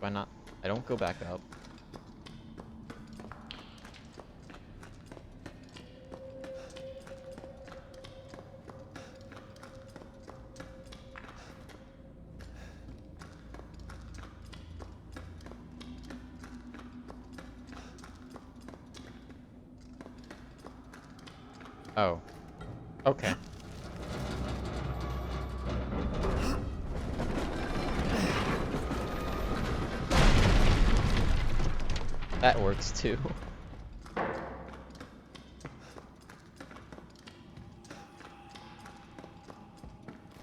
Why not? I don't go back up. Oh. Okay. That works too.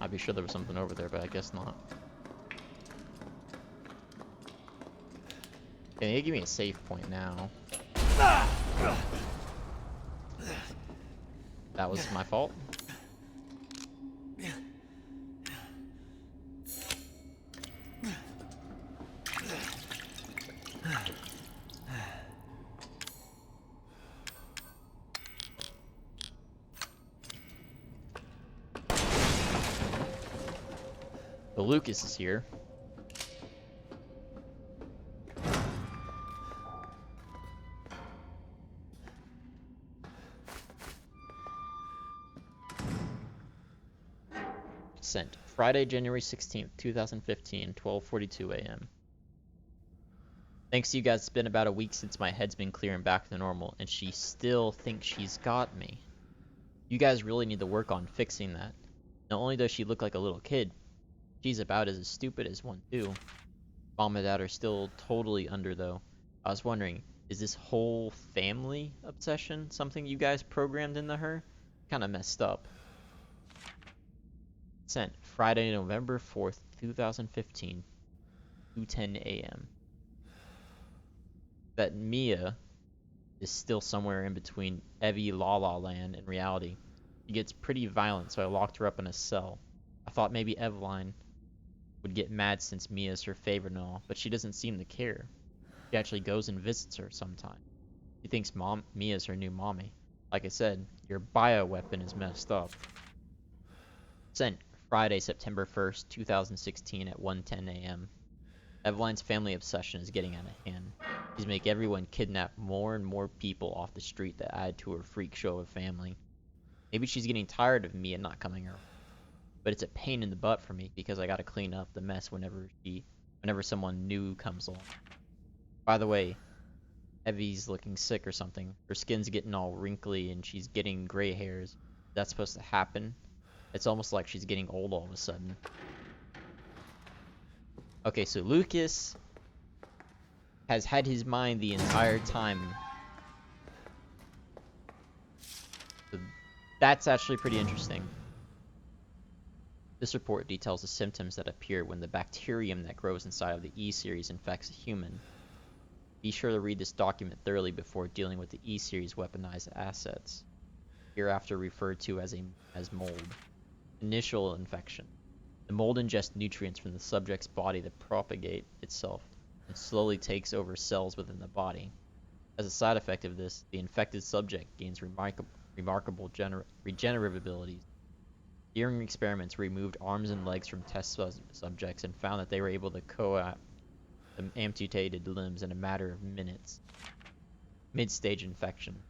I'd be sure there was something over there, but I guess not. Okay, they give me a save point now. That was my fault. So Lucas is here. Sent. Friday, January 16th, 2015, 12:42 a.m. Thanks to you guys, it's been about a week since my head's been clear and back to normal, and she still thinks she's got me. You guys really need to work on fixing that. Not only does she look like a little kid, she's about as stupid as one too. Mom and Dad are still totally under though. I was wondering, is this whole family obsession something you guys programmed into her? Kinda messed up. Sent Friday, November 4th, 2015, 2:10 a.m. That Mia is still somewhere in between Evie La La Land and reality. She gets pretty violent, so I locked her up in a cell. I thought maybe Eveline would get mad since Mia's her favorite and all, but she doesn't seem to care. She actually goes and visits her sometimes. She thinks Mia's her new mommy. Like I said, your bioweapon is messed up. Sent Friday, September 1st, 2016 at 1:10 a.m. Eveline's family obsession is getting out of hand. She's making everyone kidnap more and more people off the street that add to her freak show of family. Maybe she's getting tired of Mia not coming around. But it's a pain in the butt for me because I gotta clean up the mess whenever someone new comes along. By the way, Evie's looking sick or something. Her skin's getting all wrinkly and she's getting gray hairs. That's supposed to happen. It's almost like she's getting old all of a sudden. Okay, so Lucas has had his mind the entire time. So that's actually pretty interesting. This report details the symptoms that appear when the bacterium that grows inside of the E-series infects a human. Be sure to read this document thoroughly before dealing with the E-series weaponized assets, hereafter referred to as mold. Initial infection. The mold ingests nutrients from the subject's body that propagate itself and slowly takes over cells within the body. As a side effect of this, the infected subject gains remarkable regenerative abilities. During experiments, we removed arms and legs from test subjects and found that they were able to co-opt the amputated limbs in a matter of minutes. Mid-stage infection.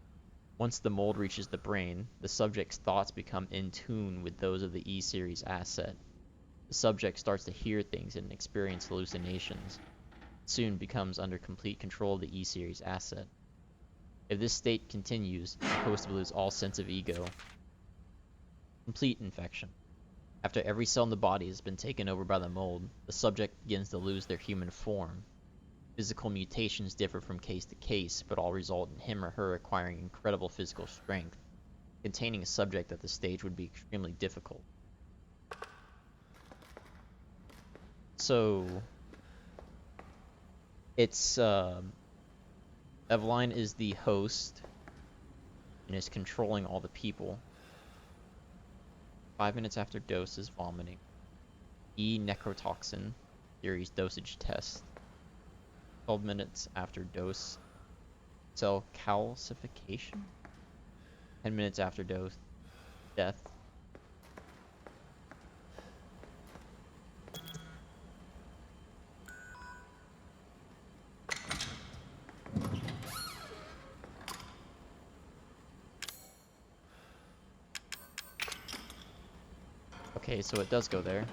Once the mold reaches the brain, the subject's thoughts become in tune with those of the E-series asset. The subject starts to hear things and experience hallucinations. It soon becomes under complete control of the E-series asset. If this state continues, the host will lose all sense of ego. Complete infection. After every cell in the body has been taken over by the mold, the subject begins to lose their human form. Physical mutations differ from case to case, but all result in him or her acquiring incredible physical strength. Containing a subject at this stage would be extremely difficult. So, it's, Eveline is the host and is controlling all the people. 5 minutes after dose is vomiting. E necrotoxin series dosage test. 12 minutes after dose, cell calcification. 10 minutes after dose, death. Okay, so it does go there.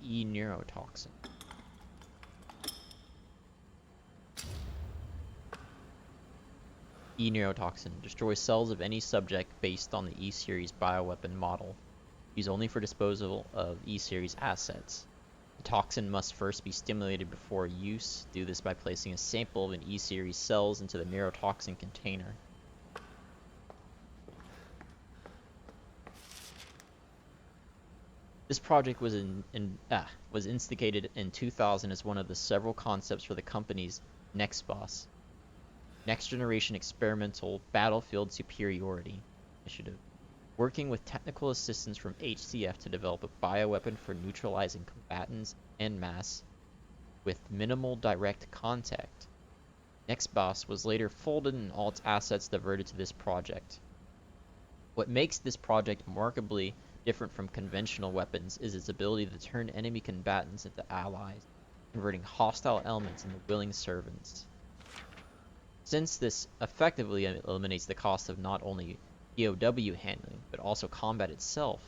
E-neurotoxin. E-neurotoxin destroys cells of any subject based on the E-Series bioweapon model, used only for disposal of E-Series assets. The toxin must first be stimulated before use. Do this by placing a sample of an E-Series cells into the neurotoxin container. This project was instigated in 2000 as one of the several concepts for the company's NextBoss, Next Generation Experimental Battlefield Superiority Initiative, working with technical assistance from HCF to develop a bioweapon for neutralizing combatants en masse with minimal direct contact. NextBoss was later folded and all its assets diverted to this project. What makes this project remarkably different from conventional weapons is its ability to turn enemy combatants into allies, converting hostile elements into willing servants. Since this effectively eliminates the cost of not only POW handling, but also combat itself,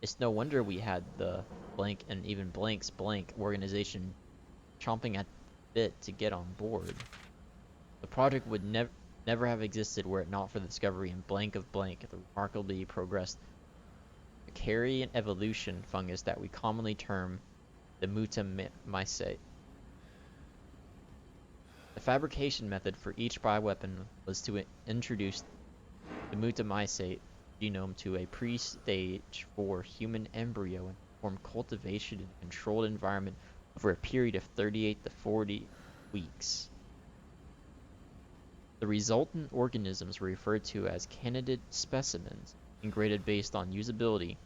it's no wonder we had the Blank and even Blank's Blank organization chomping at the bit to get on board. The project would never have existed were it not for the discovery in Blank of Blank, the remarkably progressed Acarian evolution fungus that we commonly term the Mutamycete. The fabrication method for each bioweapon was to introduce the Mutamycete genome to a pre-stage 4 human embryo and perform cultivation in a controlled environment over a period of 38 to 40 weeks. The resultant organisms were referred to as candidate specimens and graded based on usability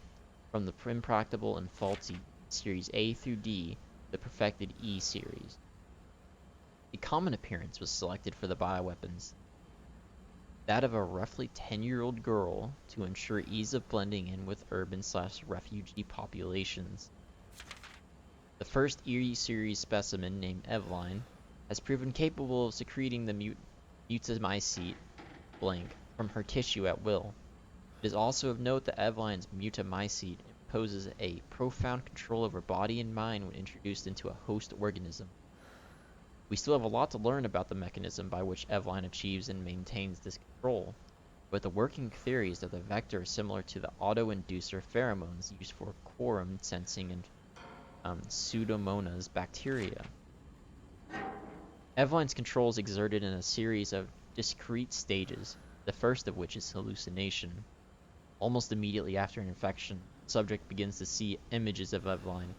from the impractical and faulty Series A through D, the perfected E series. A common appearance was selected for the bioweapons, that of a roughly 10-year-old girl to ensure ease of blending in with urban/refugee populations. The first E series specimen, named Eveline, has proven capable of secreting the Mutamycete Blank from her tissue at will. It is also of note that Eveline's Mutamycete imposes a profound control over body and mind when introduced into a host organism. We still have a lot to learn about the mechanism by which Eveline achieves and maintains this control, but the working theory is that the vector is similar to the auto-inducer pheromones used for quorum sensing in Pseudomonas bacteria. Eveline's control is exerted in a series of discrete stages, the first of which is hallucination. Almost immediately after an infection, the subject begins to see images of Eveline,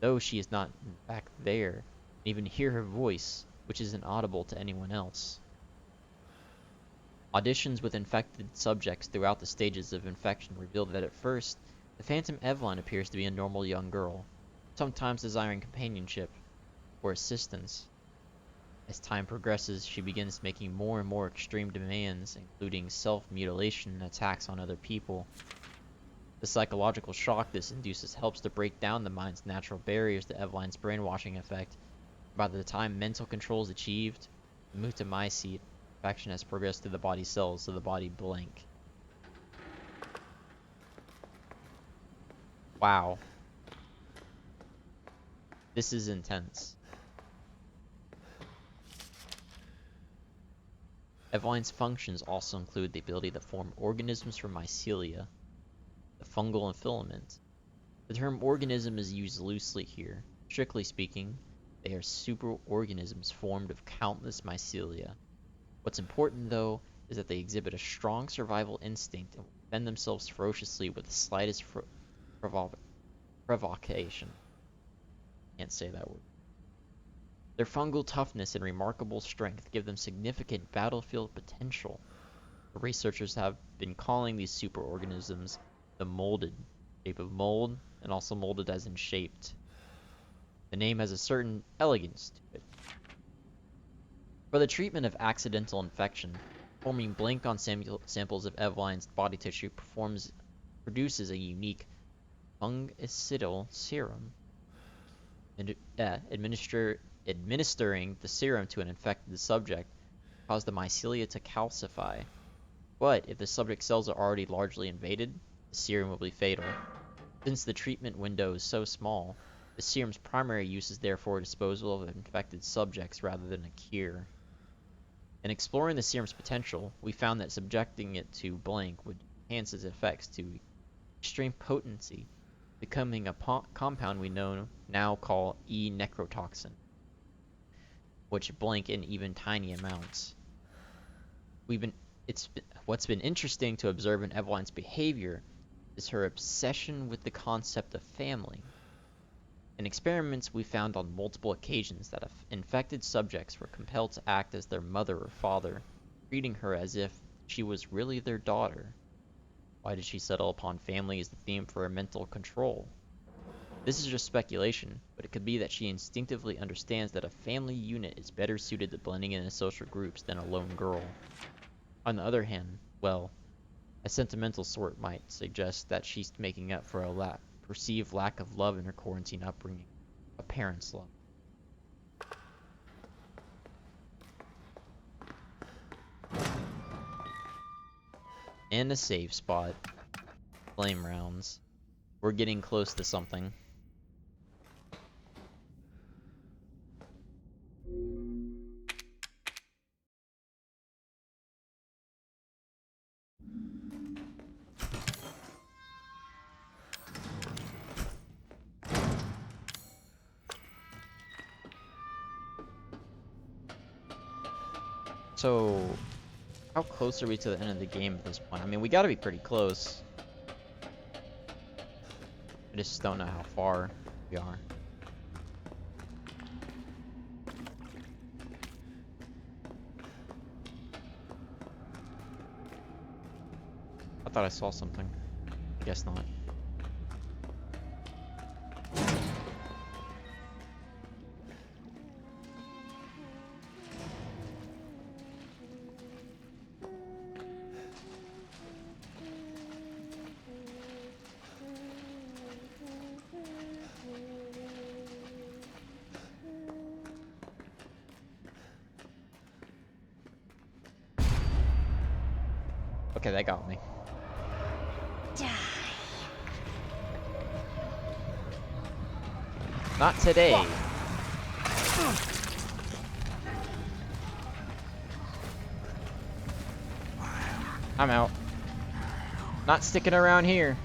though she is not in fact there, and even hear her voice, which is inaudible to anyone else. Auditions with infected subjects throughout the stages of infection reveal that at first, the phantom Eveline appears to be a normal young girl, sometimes desiring companionship or assistance. As time progresses, she begins making more and more extreme demands, including self-mutilation and attacks on other people. The psychological shock this induces helps to break down the mind's natural barriers to Eveline's brainwashing effect. By the time mental control is achieved, the Mutamycete infection has progressed through the body cells to the body Blank. Wow. This is intense. Eveline's functions also include the ability to form organisms from mycelia, the fungal filament. The term organism is used loosely here. Strictly speaking, they are superorganisms formed of countless mycelia. What's important, though, is that they exhibit a strong survival instinct and will defend themselves ferociously with the slightest provocation. Can't say that word. Their fungal toughness and remarkable strength give them significant battlefield potential. The researchers have been calling these superorganisms the molded, shape of mold, and also molded as in shaped. The name has a certain elegance to it. For the treatment of accidental infection, forming Blank on samples of Eveline's body tissue produces a unique fungicidal serum. Administering the serum to an infected subject cause the mycelia to calcify. But if the subject cells are already largely invaded, the serum will be fatal. Since the treatment window is so small, the serum's primary use is therefore disposal of infected subjects rather than a cure. In exploring the serum's potential, we found that subjecting it to blank would enhance its effects to extreme potency, becoming a compound we now call E-necrotoxin, which blank in even tiny amounts. What's been interesting to observe in Eveline's behavior is her obsession with the concept of family. In experiments, we found on multiple occasions that infected subjects were compelled to act as their mother or father, treating her as if she was really their daughter. Why did she settle upon family as the theme for her mental control? This is just speculation, but it could be that she instinctively understands that a family unit is better suited to blending in social groups than a lone girl. On the other hand, well, a sentimental sort might suggest that she's making up for a perceived lack of love in her quarantine upbringing, a parent's love. And a save spot. Flame rounds. We're getting close to something. So, how close are we to the end of the game at this point? I mean, we gotta be pretty close. I just don't know how far we are. I thought I saw something. Guess not. Okay, that got me. Not today. I'm out. Not sticking around here.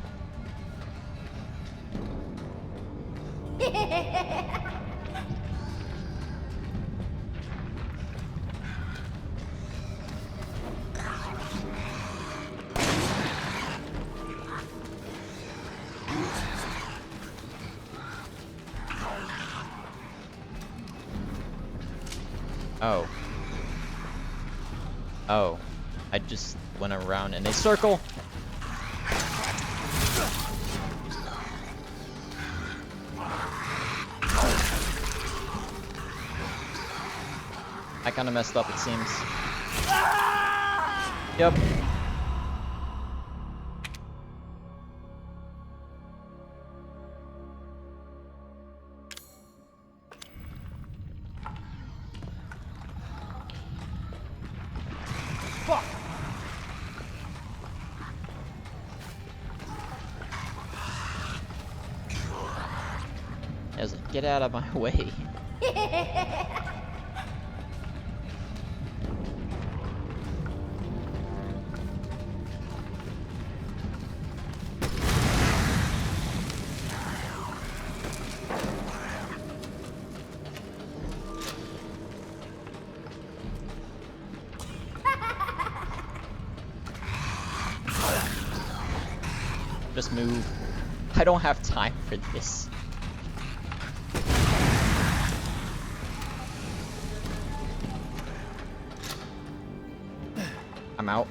Oh. Oh. I just went around in a circle. I kinda messed up, it seems. Yep. Get out of my way. Just move. I don't have time for this. I'm out.